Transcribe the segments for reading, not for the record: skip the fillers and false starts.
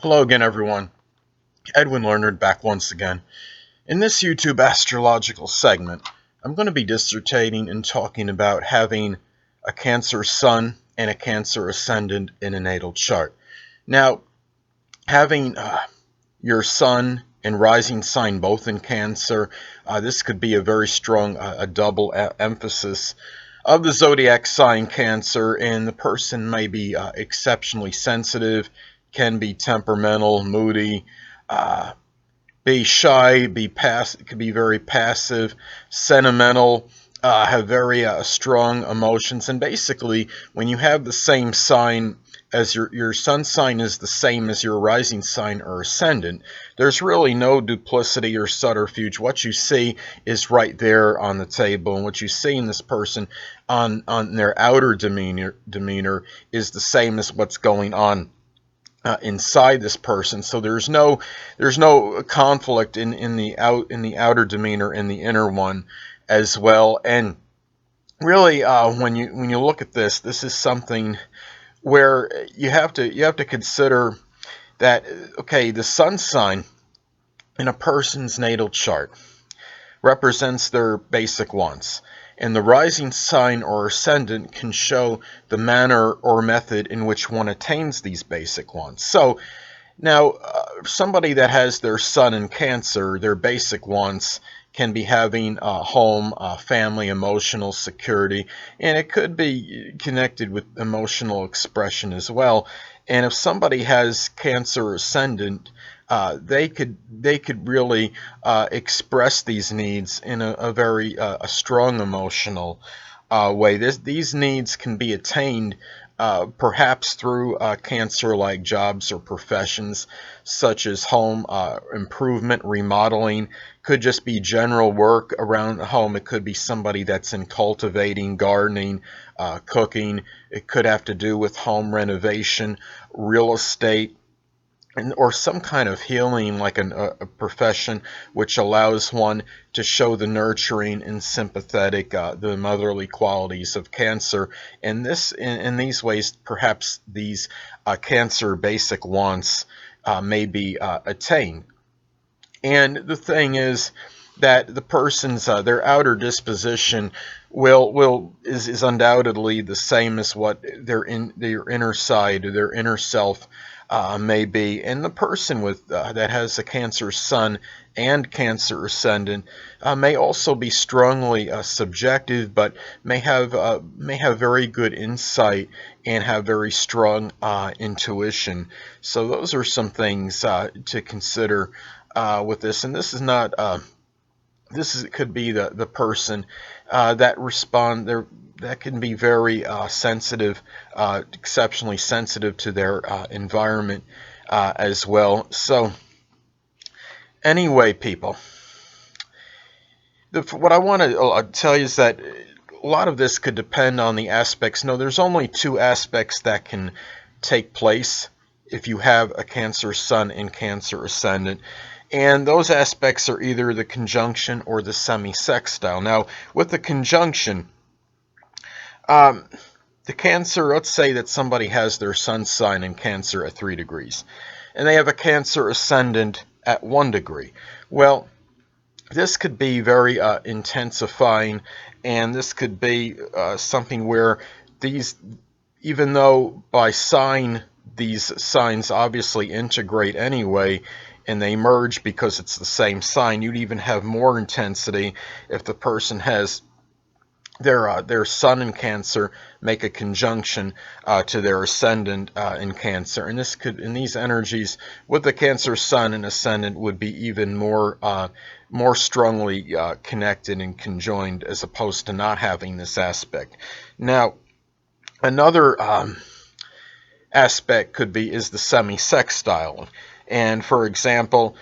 Hello again, everyone. Edwin Learnard back once again. In this YouTube astrological segment, I'm going to be dissertating and talking about having a Cancer Sun and a Cancer Ascendant in a natal chart. Now, having your Sun and rising sign both in Cancer, this could be a very strong, a double emphasis of the zodiac sign Cancer, and the person may be exceptionally sensitive, can be temperamental, moody, uh, be shy, could be very passive, sentimental, have very strong emotions, and basically, when you have the same sign as your sun sign is the same as your rising sign or ascendant, there's really no duplicity or subterfuge. What you see is right there on the table, and what you see in this person on their outer demeanor is the same as what's going on inside this person. So there's no conflict in the outer demeanor and the inner one as well. And really, when you look at this is something where you have to consider that, okay, the sun sign in a person's natal chart represents their basic wants, and the rising sign or ascendant can show the manner or method in which one attains these basic wants. So now, somebody that has their sun in Cancer, their basic wants can be having a home, family, emotional security, and it could be connected with emotional expression as well. And if somebody has Cancer ascendant, they could really express these needs in a very a strong emotional way. These needs can be attained perhaps through Cancer-like jobs or professions such as home improvement, remodeling. Could just be general work around the home. It could be somebody that's in cultivating, gardening, cooking. It could have to do with home renovation, real estate, or some kind of healing, like a profession which allows one to show the nurturing and sympathetic, the motherly qualities of Cancer. And in these ways, perhaps these Cancer basic wants may be attained. And the thing is that the person's their outer disposition is undoubtedly the same as what their inner side or their inner self may be. And the person with that has a Cancer Sun and Cancer Ascendant may also be strongly subjective, but may have very good insight and have very strong intuition. So those are some things to consider with this. And this is not could be the person that respond there, that can be very sensitive, exceptionally sensitive to their environment as well. So anyway, people, what I want to tell you is that a lot of this could depend on the aspects. No, there's only two aspects that can take place if you have a Cancer Sun and Cancer Ascendant. And those aspects are either the conjunction or the semi-sextile. Now, with the conjunction, the Cancer, let's say that somebody has their sun sign in Cancer at 3 degrees, and they have a Cancer Ascendant at 1 degree. Well, this could be very intensifying, and this could be something where these, even though by sign, these signs obviously integrate anyway, and they merge because it's the same sign, you'd even have more intensity if the person has their sun in Cancer make a conjunction to their ascendant in Cancer, and these energies with the Cancer Sun and ascendant would be even more strongly connected and conjoined, as opposed to not having this aspect. Now, another aspect is the semi-sextile. And for example,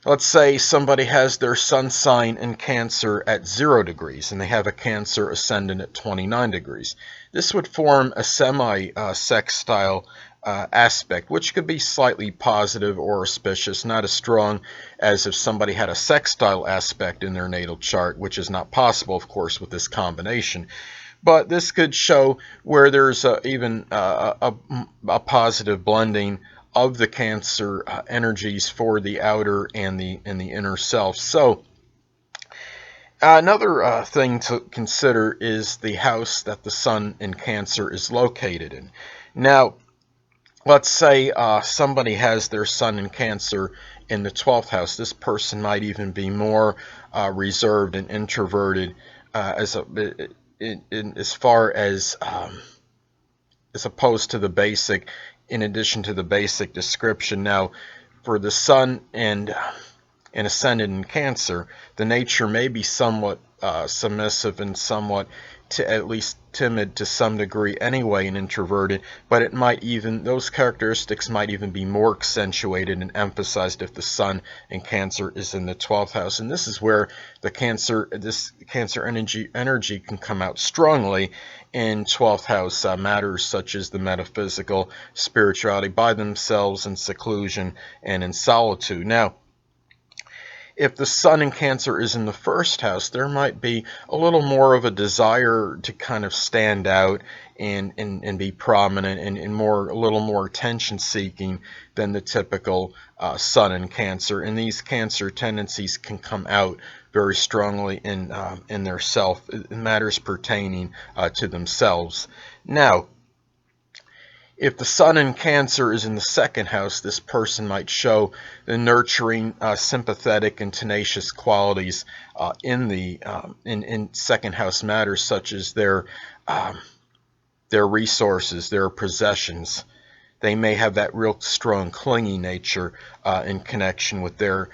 let's say somebody has their sun sign in Cancer at 0 degrees and they have a Cancer ascendant at 29 degrees. This would form a semi-sextile aspect, which could be slightly positive or auspicious, not as strong as if somebody had a sextile aspect in their natal chart, which is not possible, of course, with this combination. But this could show where there's even a positive blending of the Cancer energies for the outer and the inner self. So another thing to consider is the house that the Sun in Cancer is located in. Now, let's say somebody has their Sun in Cancer in the 12th house. This person might even be more reserved and introverted as far as opposed to the basic, in addition to the basic description. Now, for the Sun and Ascendant in Cancer, the nature may be somewhat submissive and somewhat at least timid to some degree anyway, and introverted, but it might even, those characteristics might even be more accentuated and emphasized if the Sun in Cancer is in the 12th house. And this is where the Cancer energy can come out strongly in 12th house matters such as the metaphysical, spirituality by themselves, in seclusion and in solitude. Now, if the Sun in Cancer is in the 1st house, there might be a little more of a desire to kind of stand out and be prominent, and a little more attention seeking than the typical Sun in Cancer. And these Cancer tendencies can come out very strongly in their self, in matters pertaining to themselves. Now, if the Sun in Cancer is in the 2nd house, this person might show the nurturing, sympathetic, and tenacious qualities in 2nd house matters, such as their resources, their possessions. They may have that real strong, clingy nature in connection with their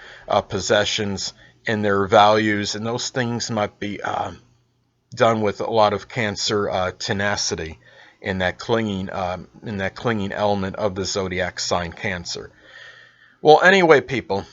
possessions and their values, and those things might be done with a lot of Cancer tenacity in that clinging element of the zodiac sign Cancer. Well, anyway, people,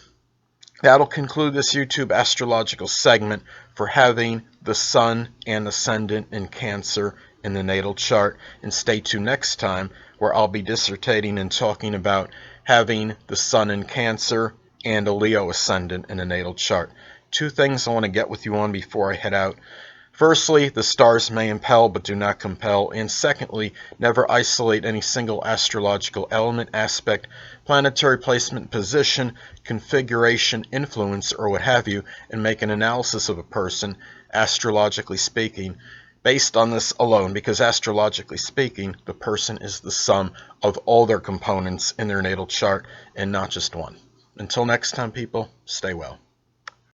that'll conclude this YouTube astrological segment for having the Sun and Ascendant in Cancer in the natal chart. And stay tuned next time, where I'll be dissertating and talking about having the Sun in Cancer and a Leo Ascendant in the natal chart. Two things I want to get with you on before I head out. Firstly, the stars may impel but do not compel. And secondly, never isolate any single astrological element, aspect, planetary placement, position, configuration, influence, or what have you, and make an analysis of a person, astrologically speaking, based on this alone, because astrologically speaking, the person is the sum of all their components in their natal chart and not just one. Until next time, people, stay well.